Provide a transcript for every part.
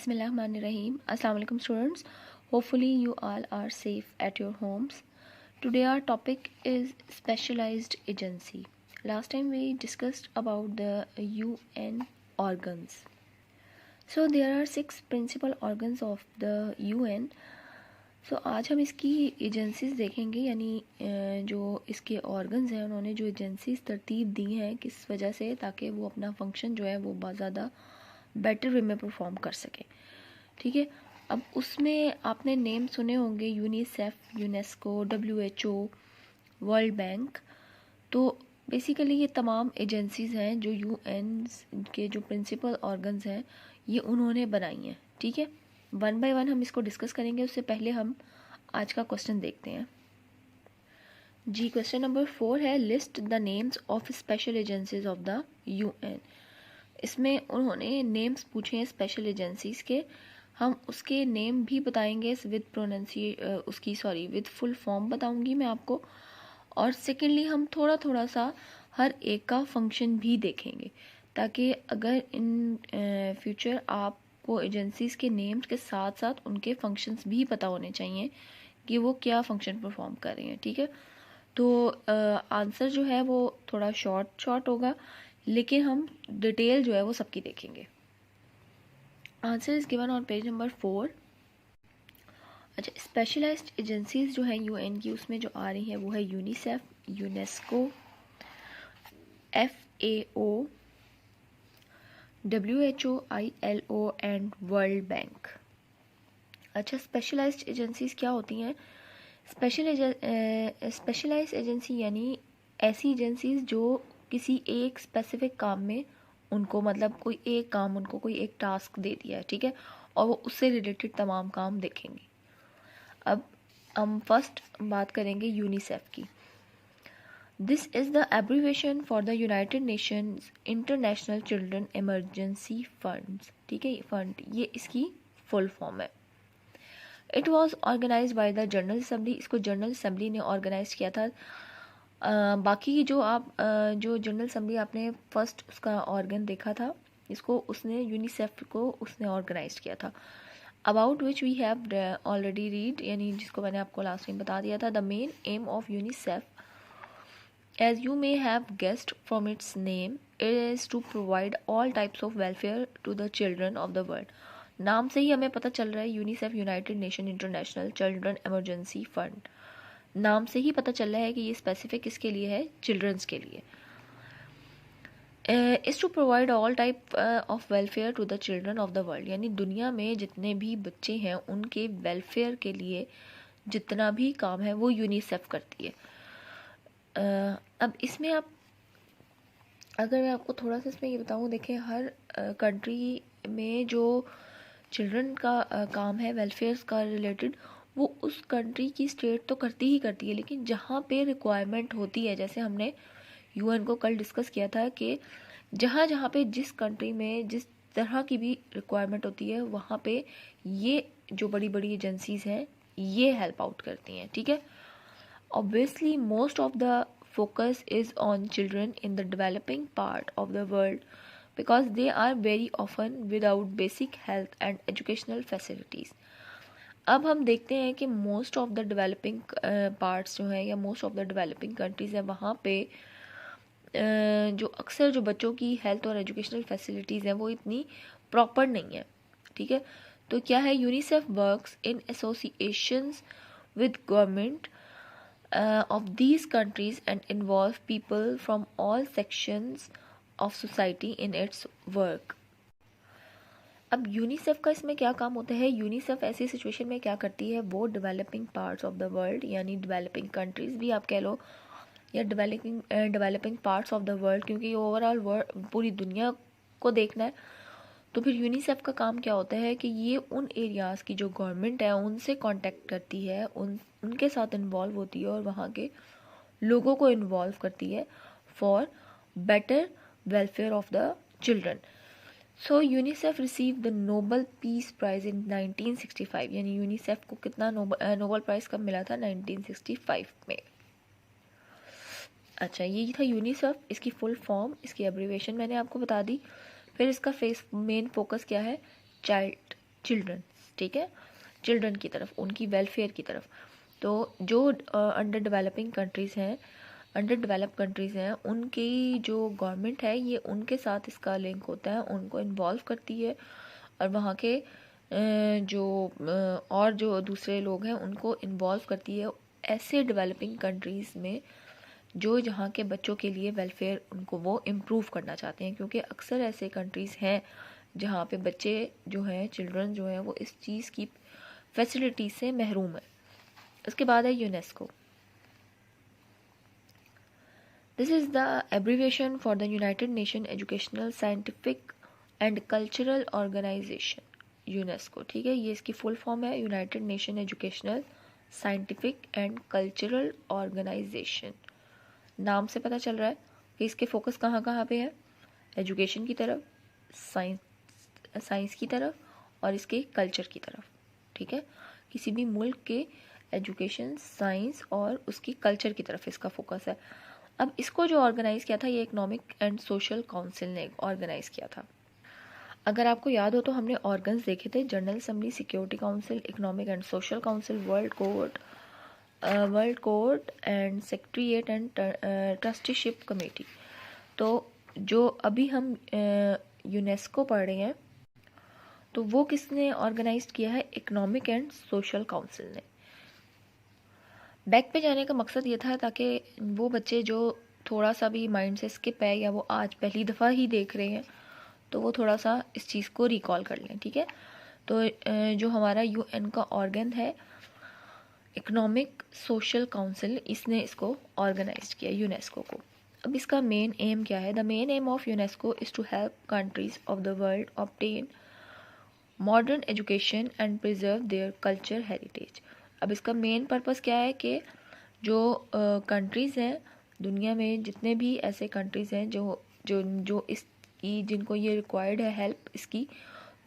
Bismillahirrahmanirrahim. Assalamu alaikum students. Hopefully you all are safe at your homes. Today our topic is specialized agency. Last time we discussed about the UN organs. So there are 6 principal organs of the UN. So आज हम इसकी agencies देखेंगे, यानी जो इसके organs हैं उन्होंने जो एजेंसीज तरतीब दी हैं किस वजह से, ताकि वो अपना फंक्शन जो है वो बहुत ज़्यादा बेटर वे में परफॉर्म कर सके। ठीक है, अब उसमें आपने नेम सुने होंगे UNICEF, UNESCO, WHO, world bank. तो बेसिकली ये तमाम एजेंसीज हैं जो UN के जो प्रिंसिपल ऑर्गन्स हैं ये उन्होंने बनाई हैं। ठीक है, वन बाय वन हम इसको डिस्कस करेंगे। उससे पहले हम आज का क्वेश्चन देखते हैं जी। क्वेश्चन नंबर 4 है, list the names of special agencies of the UN। इसमें उन्होंने नेम्स पूछे हैं स्पेशल एजेंसीज के। हम उसके नेम भी बताएंगे विद फुल फॉर्म बताऊंगी मैं आपको। और सेकेंडली हम थोड़ा थोड़ा सा हर एक का फंक्शन भी देखेंगे, ताकि अगर इन फ्यूचर आपको एजेंसीज के नेम्स के साथ साथ उनके फंक्शंस भी पता होने चाहिए कि वो क्या फंक्शन परफॉर्म कर रहे हैं। ठीक है, तो आंसर जो है वो थोड़ा शॉर्ट होगा, लेकिन हम डिटेल जो है वो सबकी देखेंगे। Answer is given on page number 4। अच्छा, स्पेशलाइज्ड एजेंसीज जो हैं UN की, उसमें जो आ रही हैं वो है UNICEF, UNESCO, FAO, WHO, ILO and world bank. अच्छा, स्पेशलाइज्ड एजेंसीज क्या होती हैं? स्पेशलाइज्ड एजेंसी यानी ऐसी एजेंसीज जो किसी एक स्पेसिफिक काम में उनको, मतलब कोई एक काम, उनको कोई एक टास्क दे दिया है, ठीक है, और वो उससे रिलेटेड तमाम काम देखेंगे। अब हम फर्स्ट बात करेंगे यूनिसेफ की। This is the abbreviation for the United Nations International Children Emergency Funds. ठीक है, फंड ये इसकी फुल फॉर्म है। It was organise by the general assembly. इसको जनरल असेंबली ने ऑर्गेनाइज किया था। बाकी जो जनरल असेंबली आपने फर्स्ट उसका ऑर्गन देखा था, इसको उसने यूनिसेफ को उसने ऑर्गेनाइज किया था। About which we have already read, यानी जिसको मैंने आपको लास्ट टाइम बता दिया था। The main aim of UNICEF, as you may have guessed from its name, is to provide all types of welfare to the children of the world. नाम से ही हमें पता चल रहा है UNICEF United Nation International Children Emergency Fund, नाम से ही पता चल रहा है कि ये स्पेसिफिक किसके लिए है, चिल्ड्रंस के लिए। Is to provide all type of welfare to the children of the world, यानी दुनिया में जितने भी बच्चे हैं उनके वेलफेयर के लिए जितना भी काम है वो यूनिसेफ करती है। अब इसमें अगर मैं आपको थोड़ा सा इसमें ये बताऊँ, देखें हर कंट्री में जो चिल्ड्रन का काम है वेलफेयर का रिलेटेड, वो उस कंट्री की स्टेट तो करती है, लेकिन जहाँ पे रिक्वायरमेंट होती है, जैसे हमने UN को कल डिस्कस किया था कि जहाँ पे जिस कंट्री में जिस तरह की भी रिक्वायरमेंट होती है, वहाँ पे ये जो बड़ी बड़ी एजेंसीज हैं ये हेल्प आउट करती हैं। ठीक है, obviously most of the focus is on children in the developing part of the world because they are very often without basic health and educational facilities. अब हम देखते हैं कि most of the developing parts जो हैं या most of the developing countries हैं, वहाँ पे जो अक्सर जो बच्चों की हेल्थ और एजुकेशनल फैसिलिटीज़ हैं वो इतनी प्रॉपर नहीं है। ठीक है, तो क्या है, UNICEF works in associations with government of these countries and involve people from all sections of society in its work. अब यूनिसेफ का इसमें क्या काम होता है? यूनिसेफ ऐसी सिचुएशन में क्या करती है, वो developing parts of the world, यानी डेवलपिंग कंट्रीज भी आप कह लो, या developing parts of the world, क्योंकि ओवरऑल वर्ल्ड पूरी दुनिया को देखना है। तो फिर यूनिसेफ का काम क्या होता है कि ये उन एरियाज़ की जो गवर्नमेंट है उनसे कांटेक्ट करती है, उनके साथ इन्वॉल्व होती है और वहाँ के लोगों को इन्वॉल्व करती है for better welfare of the children. So UNICEF receive the Nobel peace prize in 1965, यानी यूनिसेफ को कितना नोबल प्राइज कब मिला था? 1965 में। अच्छा, ये था यूनिसेफ, इसकी फुल फॉर्म, इसकी एब्रीविएशन मैंने आपको बता दी। फिर इसका मेन फोकस क्या है? चाइल्ड चिल्ड्रन, ठीक है, चिल्ड्रन की तरफ, उनकी वेलफेयर की तरफ। तो जो अंडर डेवलपिंग कंट्रीज़ हैं, अंडर डेवलप कंट्रीज़ हैं, उनकी जो गवर्नमेंट है ये उनके साथ इसका लिंक होता है, उनको इन्वॉल्व करती है, और वहाँ के जो और जो दूसरे लोग हैं उनको इन्वॉल्व करती है ऐसे डेवलपिंग कंट्रीज़ में जो जहाँ के बच्चों के लिए वेलफेयर उनको वो इम्प्रूव करना चाहते हैं, क्योंकि अक्सर ऐसे कंट्रीज़ हैं जहाँ पे बच्चे जो हैं, चिल्ड्रन जो हैं, वो इस चीज़ की फैसिलिटी से महरूम है। इसके बाद है UNESCO. This is the abbreviation for the United nation educational scientific and cultural Organisation, UNESCO, ठीक है। ये इसकी फुल फॉर्म है, United nation educational scientific and cultural Organisation. नाम से पता चल रहा है कि इसके फोकस कहाँ कहाँ पे है, एजुकेशन की तरफ, साइंस की तरफ, और इसके कल्चर की तरफ, ठीक है। किसी भी मुल्क के एजुकेशन, साइंस और उसकी कल्चर की तरफ इसका फोकस है। अब इसको जो ऑर्गेनाइज़ किया था ये इकोनॉमिक एंड सोशल काउंसिल ने ऑर्गेनाइज़ किया था। अगर आपको याद हो तो हमने ऑर्गन्स देखे थे, general assembly, security council, economic and social council, world court and secretariat and trusteeship committee. तो जो अभी हम यूनेस्को पढ़ रहे हैं तो वो किसने ऑर्गेनाइज किया है, इकोनॉमिक एंड सोशल काउंसिल ने। बैक पे जाने का मकसद ये था ताकि वो बच्चे जो थोड़ा सा भी माइंड से स्किप है या वो आज पहली दफ़ा ही देख रहे हैं तो वो थोड़ा सा इस चीज़ को रिकॉल कर लें, ठीक है। तो जो हमारा यूएन का ऑर्गन है इकोनॉमिक सोशल काउंसिल, इसने इसको ऑर्गेनाइज किया यूनेस्को को। अब इसका मेन एम क्या है, the main aim of UNESCO is to help countries of the world obtain modern education and preserve their culture heritage. अब इसका मेन पर्पस क्या है कि जो कंट्रीज़ हैं दुनिया में, जितने भी ऐसे कंट्रीज़ हैं जो जो जो इसकी जिनको ये रिक्वायर्ड है हेल्प इसकी,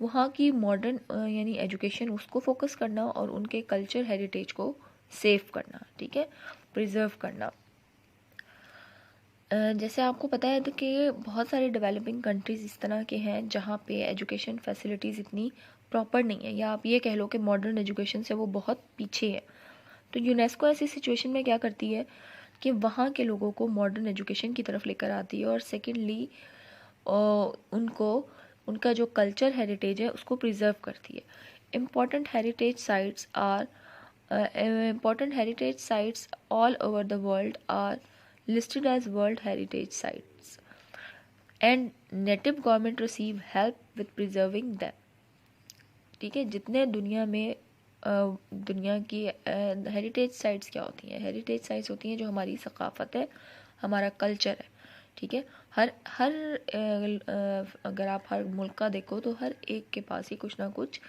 वहाँ की मॉडर्न यानी एजुकेशन उसको फोकस करना और उनके कल्चर हेरिटेज को सेव करना, ठीक है, प्रिजर्व करना। जैसे आपको पता है तो कि बहुत सारे डेवलपिंग कंट्रीज़ इस तरह के हैं जहाँ पे एजुकेशन फैसिलिटीज़ इतनी प्रॉपर नहीं है, या आप ये कह लो कि मॉडर्न एजुकेशन से वो बहुत पीछे है। तो यूनेस्को ऐसी सिचुएशन में क्या करती है कि वहाँ के लोगों को मॉडर्न एजुकेशन की तरफ लेकर आती है, और सेकेंडली उनको उनका जो कल्चर हेरिटेज है उसको प्रिजर्व करती है। Important heritage sites all over the world are listed as World Heritage Sites and native government receive help with preserving them, ठीक है। जितने दुनिया में दुनिया की हेरिटेज साइट्स क्या होती हैं, हेरिटेज साइट्स होती हैं जो हमारी सकाफत है, हमारा कल्चर है, ठीक है। हर हर अगर आप हर मुल्क का देखो तो हर एक के पास ही कुछ ना कुछ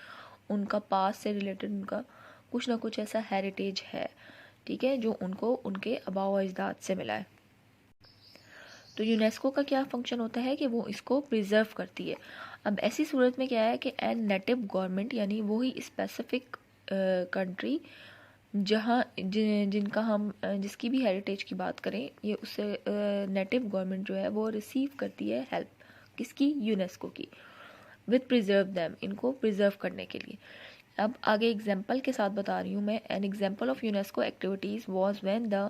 उनका पास से रिलेटेड उनका कुछ ना कुछ ऐसा हेरिटेज है, ठीक है, जो उनको उनके आबाओ अजदाद से मिला है। तो यूनेस्को का क्या फंक्शन होता है कि वो इसको प्रिजर्व करती है। अब ऐसी सूरत में क्या है कि एन नेटिव गवर्नमेंट, यानी वही स्पेसिफिक कंट्री जहाँ जिनका हम जिसकी भी हेरिटेज की बात करें, ये उससे नेटिव गवर्नमेंट जो है वो रिसीव करती है हेल्प, किसकी, यूनेस्को की, विद प्रिजर्व दैम, इनको प्रिजर्व करने के लिए। अब आगे एग्जाम्पल के साथ बता रही हूँ मैं। An example of UNESCO activities was when the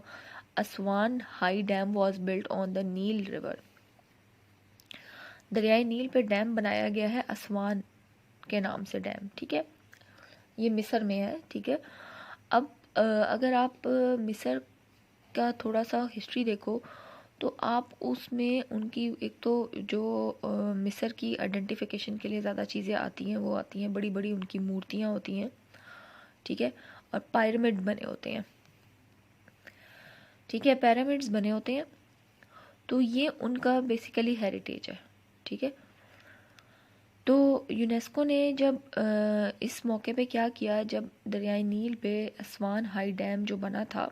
Aswan high dam was built on the Nile river. दरियाई नील पे डैम बनाया गया है, असवान के नाम से डैम, ठीक है। ये मिस्र में है, ठीक है। अब अगर आप मिस्र का थोड़ा सा हिस्ट्री देखो तो आप उसमें उनकी एक तो जो मिस्र की आइडेंटिफिकेशन के लिए ज़्यादा चीज़ें आती हैं, वो आती हैं बड़ी बड़ी उनकी मूर्तियाँ होती हैं, ठीक है, और पिरामिड बने होते हैं, ठीक है, पिरामिड्स बने होते हैं। तो ये उनका बेसिकली हेरिटेज है, ठीक है। तो यूनेस्को ने जब इस मौके पे क्या किया, जब दरियाई नील पे असवान हाई डैम जो बना था,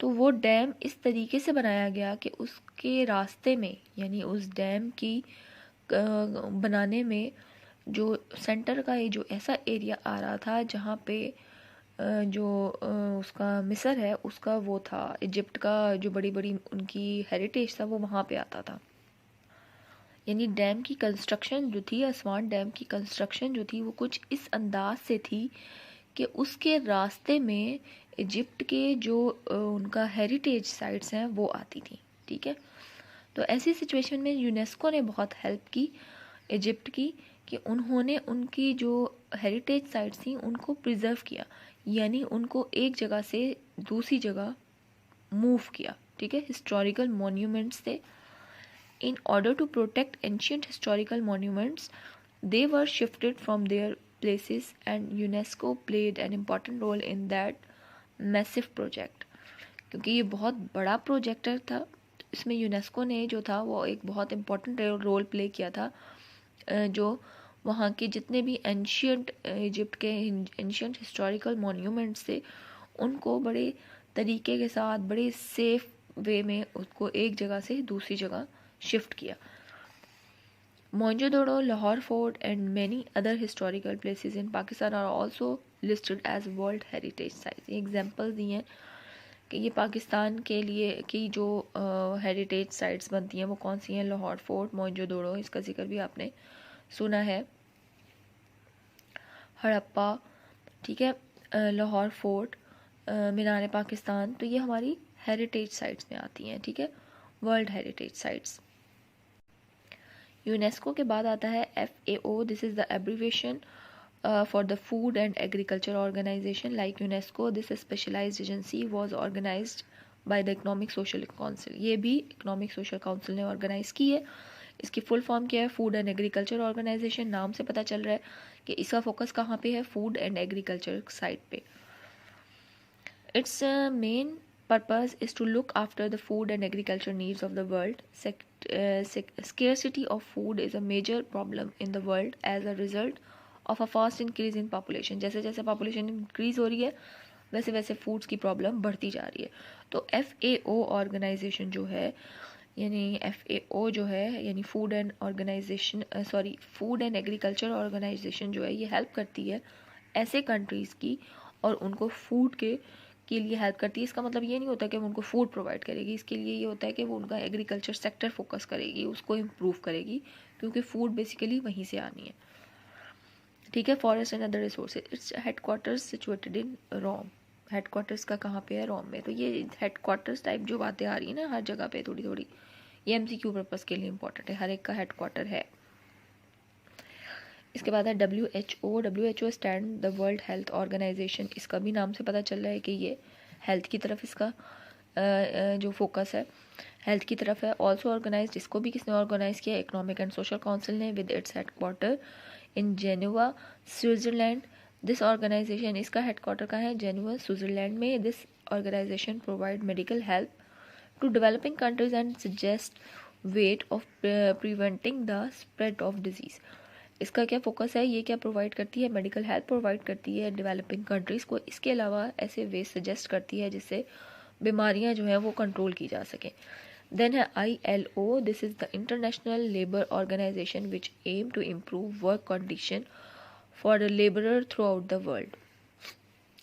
तो वो डैम इस तरीके से बनाया गया कि उसके रास्ते में, यानी उस डैम की बनाने में जो सेंटर का जो ऐसा एरिया आ रहा था जहाँ पे जो उसका मिस्र है उसका वो था, इजिप्ट का जो बड़ी बड़ी उनकी हेरिटेज था वो वहाँ पे आता था। यानी डैम की कंस्ट्रक्शन जो थी, स्मार्ट डैम की कंस्ट्रक्शन जो थी वो कुछ इस अंदाज से थी कि उसके रास्ते में इजिप्ट के जो उनका हेरिटेज साइट्स हैं वो आती थी। ठीक है, तो ऐसी सिचुएशन में यूनेस्को ने बहुत हेल्प की इजिप्ट की, कि उन्होंने उनकी जो हेरिटेज साइट्स थी उनको प्रिजर्व किया, यानी उनको एक जगह से दूसरी जगह मूव किया। ठीक है, हिस्टोरिकल मॉन्यूमेंट्स थे। In order to protect ancient historical monuments, they were shifted from their places, and UNESCO played an important role in that massive project. क्योंकि ये बहुत बड़ा प्रोजेक्टर था, इसमें यूनेस्को ने जो था वो एक बहुत इम्पोर्टेंट रोल प्ले किया था। जो वहाँ के जितने भी एंशियंट इजिप्ट के एंशियंट हिस्टोरिकल मॉन्यूमेंट्स थे उनको बड़े तरीके के साथ बड़े सेफ वे में उसको एक जगह से दूसरी जगह शिफ्ट किया। Mohenjodaro, Lahore fort and many other historical places in Pakistan are also listed as world heritage sites. ये एग्जांपल दिए हैं कि ये पाकिस्तान के लिए की जो हेरिटेज साइट्स बनती हैं वो कौन सी हैं। लाहौर फोर्ट, मोहनजोदड़ो, इसका जिक्र भी आपने सुना है, हड़प्पा, ठीक है, लाहौर फोर्ट, मीनार पाकिस्तान, तो ये हमारी हेरिटेज साइट्स में आती हैं। ठीक है, वर्ल्ड हेरिटेज साइट्स। यूनेस्को के बाद आता है FAO, this is the abbreviation for the food and agriculture organisation. Like UNESCO, this specialised agency was organised by the economic social council. ये भी इकोनॉमिक सोशल काउंसिल ने ऑर्गेनाइज की है। इसकी फुल फॉर्म क्या है? Food and agriculture organisation. नाम से पता चल रहा है कि इसका फोकस कहाँ पे है? फूड एंड एग्रीकल्चर साइड पे। It's main purpose is to look after the food and agriculture needs of the world. Scarcity of food is a major problem in the world as a result of a fast increase in population. जैसे जैसे population increase हो रही है वैसे वैसे foods की problem बढ़ती जा रही है। तो FAO organization जो है, यानी FAO जो है यानी food and organisation food and agriculture organisation जो है ये हेल्प करती है ऐसे कंट्रीज़ की और उनको फूड के लिए हेल्प करती है। इसका मतलब ये नहीं होता कि वो उनको फूड प्रोवाइड करेगी, इसके लिए ये होता है कि वो उनका एग्रीकल्चर सेक्टर फोकस करेगी, उसको इम्प्रूव करेगी, क्योंकि फूड बेसिकली वहीं से आनी है। ठीक है, forest and other resources. Its headquarters situated in Rome. Headquarters का कहाँ पे है? रोम में। तो ये हेडक्वार्टर्स टाइप जो बातें आ रही है ना हर जगह पे थोड़ी थोड़ी, ये MCQ पर्पज़ के लिए इंपॉर्टेंट है, हर एक का हेडक्वार्टर है। इसके बाद है WHO stand the world health organisation. इसका भी नाम से पता चल रहा है कि ये हेल्थ की तरफ इसका जो फोकस है हेल्थ की तरफ है। ऑल्सो ऑर्गेनाइज, इसको भी किसने ऑर्गेनाइज किया? इकोनॉमिक एंड सोशल काउंसिल ने, with its headquarter in Geneva, Switzerland. This organisation, इसका हेडक्वार्टर कहाँ है? जेनेवा, स्विट्जरलैंड में। This organisation provide medical help to developing countries and suggest way of preventing the spread of disease. इसका क्या focus है? ये क्या प्रोवाइड करती है? मेडिकल हेल्प प्रोवाइड करती है डेवलपिंग कंट्रीज़ को। इसके अलावा ऐसे वे सजेस्ट करती है जिससे बीमारियां जो हैं वो कंट्रोल की जा सकें। देन है ILO, this is the international labour organisation which aim to improve work condition for the labourer throughout the world.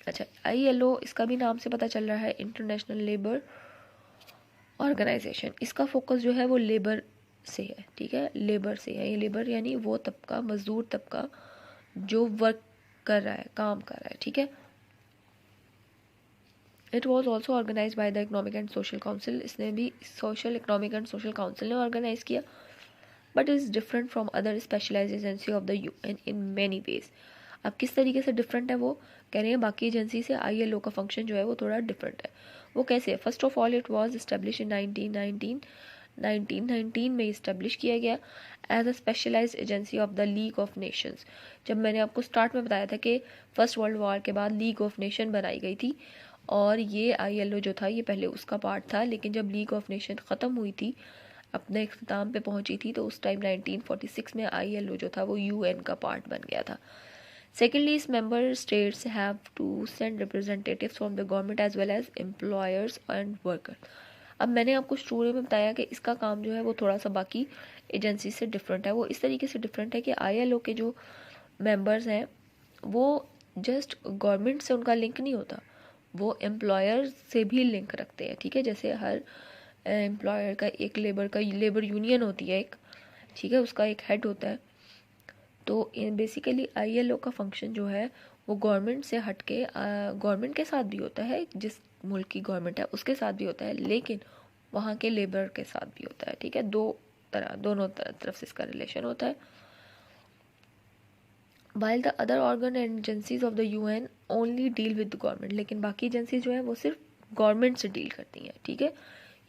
अच्छा, ILO, इसका भी नाम से पता चल रहा है इंटरनेशनल लेबर ऑर्गेनाइजेशन। इसका फोकस जो है वो लेबर से है। ठीक है, लेबर से है। ये लेबर यानी वो तबका, मजदूर तबका जो वर्क कर रहा है, काम कर रहा है। ठीक है, it was also organise by the economic and social council. इसने भी इकोनॉमिक एंड सोशल काउंसिल ने ऑर्गेनाइज किया, but is different from other specialised agency of the UN in many ways. अब किस तरीके से डिफरेंट है वो कह रहे हैं, बाकी एजेंसी से ILO का फंक्शन जो है वो थोड़ा डिफरेंट है। वो कैसे है? First of all, it was establish in 1919 में इस्टेब्लिश किया गया as a specialised agency of the league of nations. जब मैंने आपको स्टार्ट में बताया था कि फर्स्ट वर्ल्ड वॉर के बाद लीग ऑफ नेशन बनाई गई थी और ये ILO जो था ये पहले उसका पार्ट था, लेकिन जब लीग ऑफ नेशन ख़त्म हुई थी, अपने इख्तिताम पे पहुंची थी, तो उस टाइम 1946 में ILO जो था वो UN का पार्ट बन गया था। Secondly, its member states have to send representatives from the government as well as employers and workers. अब मैंने आपको स्टोरी में बताया कि इसका काम जो है वो थोड़ा सा बाकी एजेंसी से डिफरेंट है। वो इस तरीके से डिफरेंट है कि ILO के जो मेंबर्स हैं वो जस्ट गवर्नमेंट से उनका लिंक नहीं होता, वो एम्प्लॉयर से भी लिंक रखते हैं। ठीक है, जैसे हर एम्प्लॉयर का एक लेबर यूनियन होती है एक, ठीक है, उसका एक हेड होता है। तो बेसिकली ILO का फंक्शन जो है वो गवर्नमेंट से हटके गवर्नमेंट के साथ भी होता है, जिस मुल्क की गवर्नमेंट है उसके साथ भी होता है, लेकिन वहाँ के लेबर के साथ भी होता है। ठीक है, दोनों तरफ से इसका रिलेशन होता है। While the other organ and agencies of the UN only deal with the government, लेकिन बाकी एजेंसी जो है वो सिर्फ गवर्नमेंट से डील करती हैं। ठीक है,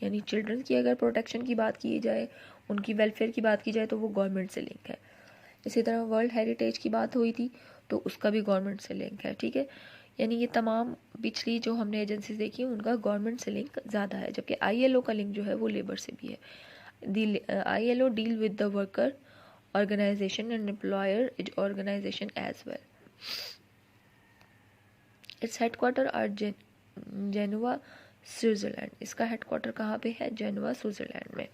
यानी चिल्ड्रन की अगर प्रोटेक्शन की बात की जाए, उनकी वेलफेयर की बात की जाए, तो वो गवर्नमेंट से लिंक है। इसी तरह वर्ल्ड हेरिटेज की बात हुई थी तो उसका भी गवर्नमेंट से लिंक है। ठीक है, यानी ये तमाम पिछली जो हमने एजेंसीज देखी हैं उनका गवर्नमेंट से लिंक ज़्यादा है, जबकि ILO का लिंक जो है वो लेबर से भी है। ILO deal with the worker organization and employer organization as well. Its headquarter are Geneva, Switzerland. इसका हेडक्वार्टर कहाँ पे है? जेनेवा, स्विट्जरलैंड में।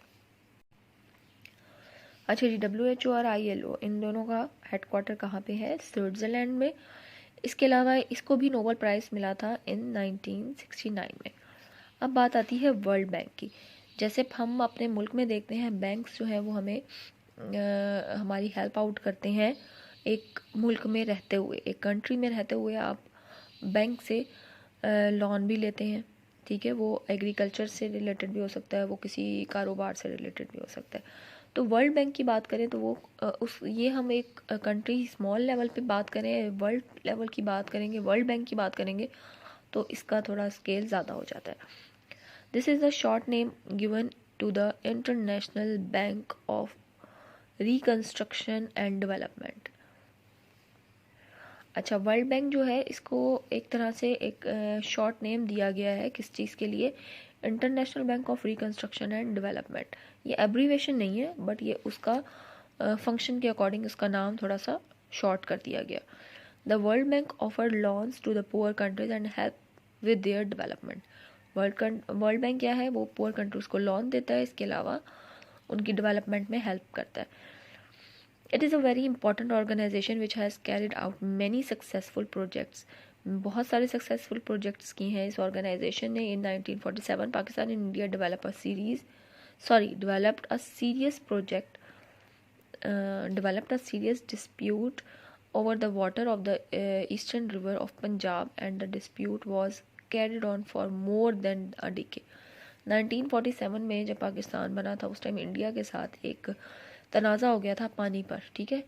अच्छा जी, WHO और ILO इन दोनों का हेडक्वार्टर कहाँ पे है? स्विट्जरलैंड में। इसके अलावा इसको भी नोबेल प्राइज़ मिला था इन 1969 में। अब बात आती है वर्ल्ड बैंक की। जैसे हम अपने मुल्क में देखते हैं बैंक्स जो है वो हमें हमारी हेल्प आउट करते हैं। एक मुल्क में रहते हुए, एक कंट्री में रहते हुए आप बैंक से लोन भी लेते हैं। ठीक है, वो एग्रीकल्चर से रिलेटेड भी हो सकता है, वो किसी कारोबार से रिलेटेड भी हो सकता है। तो वर्ल्ड बैंक की बात करें तो वो ये हम एक कंट्री स्मॉल लेवल पे बात करें, वर्ल्ड लेवल की बात करेंगे, वर्ल्ड बैंक की बात करेंगे तो इसका थोड़ा स्केल ज़्यादा हो जाता है। This is the short name given to the international bank of reconstruction and development. अच्छा, वर्ल्ड बैंक जो है इसको एक तरह से एक शॉर्ट नेम दिया गया है किस चीज़ के लिए? International bank of reconstruction and development. ये एब्रीवेशन नहीं है, बट ये उसका फंक्शन के अकॉर्डिंग उसका नाम थोड़ा सा शॉर्ट कर दिया गया। The world bank offer loans to the poor countries and help with their development. World bank क्या है? वो पुअर कंट्रीज को लोन देता है, इसके अलावा उनकी डेवलपमेंट में हेल्प करता है। It is a very important organisation which has carried out many successful projects. बहुत सारे सक्सेसफुल प्रोजेक्ट्स की हैं इस ऑर्गेनाइजेशन ने। In 1947 Pakistan and India developed a serious dispute over the water of the eastern river of Punjab, and the dispute was carried on for more than a decade. 1947 में जब पाकिस्तान बना था उस टाइम इंडिया के साथ एक तनाज़ा हो गया था पानी पर। ठीक है,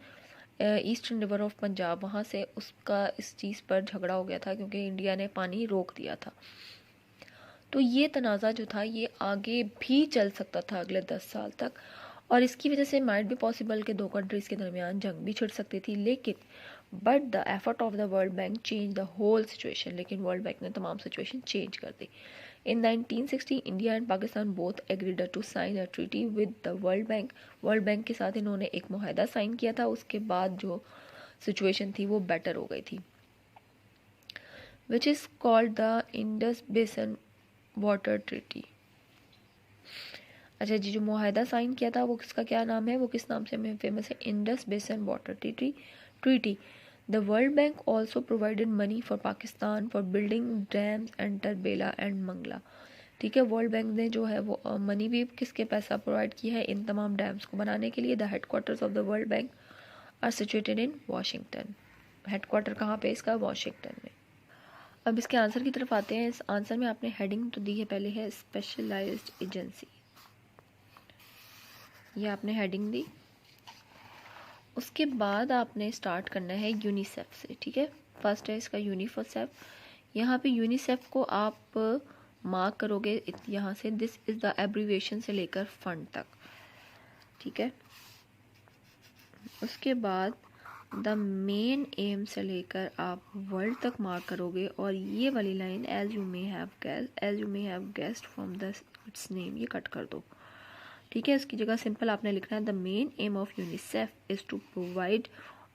ईस्टर्न रिवर ऑफ पंजाब, वहाँ से उसका इस चीज़ पर झगड़ा हो गया था क्योंकि इंडिया ने पानी रोक दिया था। तो ये तनाज़ा जो था ये आगे भी चल सकता था अगले 10 साल तक, और इसकी वजह से माइट भी पॉसिबल कि दो कंट्रीज़ के दरमियान जंग भी छिड़ सकती थी। लेकिन but the effort of the world bank change the whole situation. लेकिन वर्ल्ड बैंक ने तमाम सिचुएशन चेंज कर दी। In 1960 India and Pakistan both agreed to sign a treaty with the world bank. World bank के साथ इन्होंने एक मुआहदा साइन किया था। उसके बाद जो सिचुएशन थी वो बेटर हो गई थी, which is called the Indus बेसन वाटर ट्रीटी। अच्छा जी, जो मुआहदा साइन किया था वो किसका क्या नाम है? वो किस नाम से हमें फेमस है? इंडस बेसन water treaty. The World Bank also provided money for Pakistan for building dams and Tarbela and Mangla। ठीक है, वर्ल्ड बैंक ने जो है वो मनी भी किसके पैसा प्रोवाइड किया है इन तमाम डैम्स को बनाने के लिए। The headquarters of the world bank are situated in Washington. Headquarter कहाँ पे इसका? वाशिंगटन में। अब इसके आंसर की तरफ आते हैं। इस आंसर में आपने हेडिंग तो दी है, पहले है स्पेशलाइज्ड एजेंसी, ये आपने हेडिंग दी। उसके बाद आपने स्टार्ट करना है यूनिसेफ से। ठीक है, फर्स्ट है इसका यूनिसेफ। यहाँ पे यूनिसेफ को आप मार्क करोगे यहाँ से, दिस इज़ द एब्रीविएशन से लेकर फंड तक। ठीक है, उसके बाद द मेन एम से लेकर आप वर्ल्ड तक मार्क करोगे, और ये वाली line as you may have guessed from the its name, ये कट कर दो। ठीक है, इसकी जगह सिंपल आपने लिखना है the main aim of UNICEF is to provide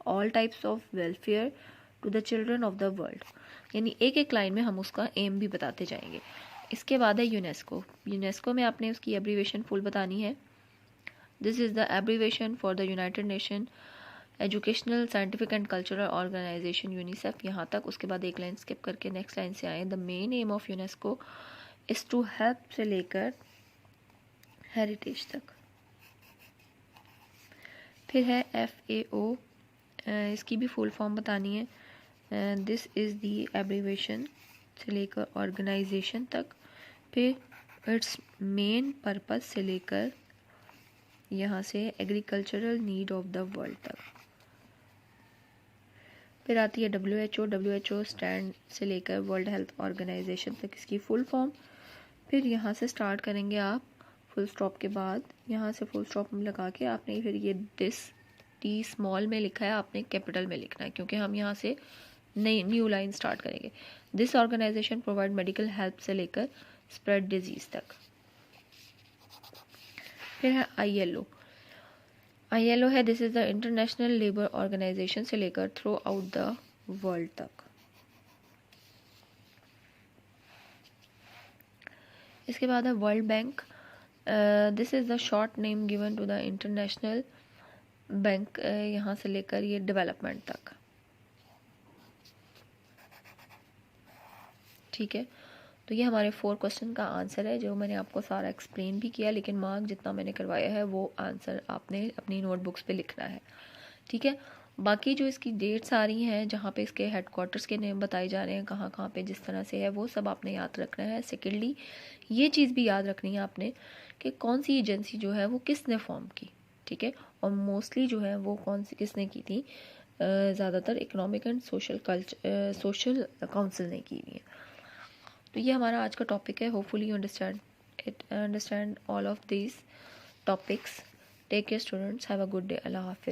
all types of welfare to the children of the world. यानी एक एक लाइन में हम उसका एम भी बताते जाएंगे। इसके बाद है यूनेस्को। यूनेस्को में आपने उसकी एब्रीवेशन फुल बतानी है। This is the abbreviation for the United nation educational scientific and cultural organisation, UNICEF, यहाँ तक। उसके बाद एक लाइन स्किप करके नेक्स्ट लाइन से आए, the main aim of UNESCO is to help से लेकर हेरिटेज तक। फिर है FAO, इसकी भी फुल फॉर्म बतानी है। दिस इज़ दी एब्रीवेशन से लेकर ऑर्गेनाइजेशन तक, फिर इट्स मेन पर्पस से लेकर यहाँ से agricultural need of the world तक। फिर आती है WHO स्टैंड से लेकर वर्ल्ड हेल्थ ऑर्गेनाइजेशन तक इसकी फुल फॉर्म। फिर यहाँ से स्टार्ट करेंगे आप फुल स्टॉप के बाद, यहाँ से फुल स्टॉप लगा के आपने फिर ये दिस टी स्मॉल में लिखा है, आपने कैपिटल में लिखना है, क्योंकि हम यहाँ से नई न्यू लाइन स्टार्ट करेंगे। This organisation provide medical help से लेकर स्प्रेड डिजीज तक। फिर है ILO है, this is the international labour organisation से लेकर थ्रू आउट द वर्ल्ड तक। इसके बाद है world bank, this is the short name given to the international bank, यहाँ से लेकर ये डेवलपमेंट तक। ठीक है, तो ये हमारे 4 क्वेश्चन का आंसर है, जो मैंने आपको सारा एक्सप्लेन भी किया, लेकिन मार्क जितना मैंने करवाया है वो आंसर आपने अपनी नोटबुक्स पे लिखना है। ठीक है, बाकी जो इसकी डेट्स आ रही हैं, जहाँ पे इसके हेडक्वार्टर्स के नेम बताए जा रहे हैं, कहाँ कहाँ पे जिस तरह से है, वो सब आपने याद रखना है। सेकेंडली ये चीज़ भी याद रखनी है आपने कि कौन सी एजेंसी जो है वो किसने फॉर्म की। ठीक है, और मोस्टली जो है वो किसने की थी, ज़्यादातर इकोनॉमिक एंड सोशल काउंसिल ने की हुई है। तो ये हमारा आज का टॉपिक है। Hopefully you understand all of these topics. Take care students, have a good day. अल्लाह हाफिज़।